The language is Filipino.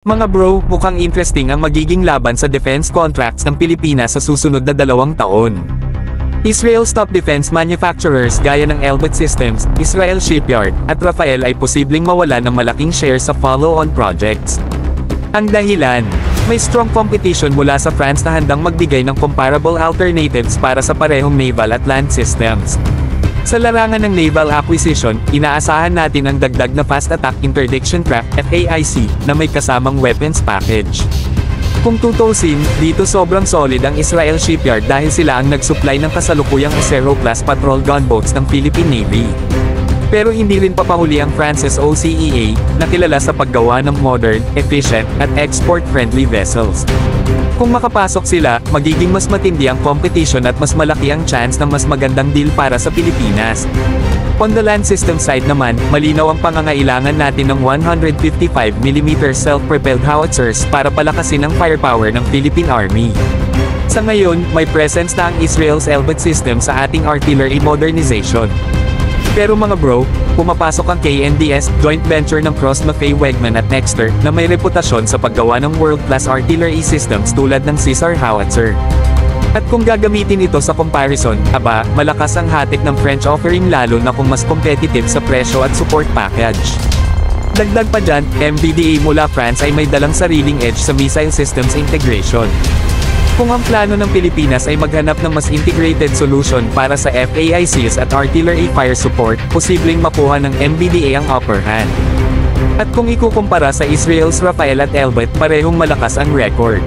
Mga bro, mukhang interesting ang magiging laban sa defense contracts ng Pilipinas sa susunod na 2 taon. Israel's top defense manufacturers gaya ng Elbit Systems, Israel Shipyard, at Rafael ay posibleng mawala ng malaking share sa follow-on projects. Ang dahilan, may strong competition mula sa France na handang magbigay ng comparable alternatives para sa parehong naval at land systems. Sa larangan ng naval acquisition, inaasahan natin ang dagdag na Fast Attack Interdiction Trap (FAIC) na may kasamang weapons package. Kung tutusin, dito sobrang solid ang Israel Shipyard dahil sila ang nag-supply ng kasalukuyang Zero-class patrol gunboats ng Philippine Navy. Pero hindi rin papahuli ang France's OCEA, na kilala sa paggawa ng modern, efficient, at export-friendly vessels. Kung makapasok sila, magiging mas matindi ang competition at mas malaki ang chance ng mas magandang deal para sa Pilipinas. On the land system side naman, malinaw ang pangangailangan natin ng 155mm self-propelled howitzers para palakasin ang firepower ng Philippine Army. Sa ngayon, may presence na ang Israel's Elbit system sa ating artillery modernization. Pero mga bro, pumapasok ang KNDS, joint venture ng Cross Maffei Wegman at Nexter, na may reputasyon sa paggawa ng world-class artillery systems tulad ng Caesar howitzer. At kung gagamitin ito sa comparison, malakas ang hatik ng French offering lalo na kung mas competitive sa presyo at support package. Dagdag pa dyan, MBDA mula France ay may dalang sariling edge sa missile systems integration. Kung ang plano ng Pilipinas ay maghanap ng mas integrated solution para sa FAICs at artillery fire support, posibleng makuha ng MBDA ang upper hand. At kung ikukumpara sa Israel's Rafael at Elbit, parehong malakas ang record.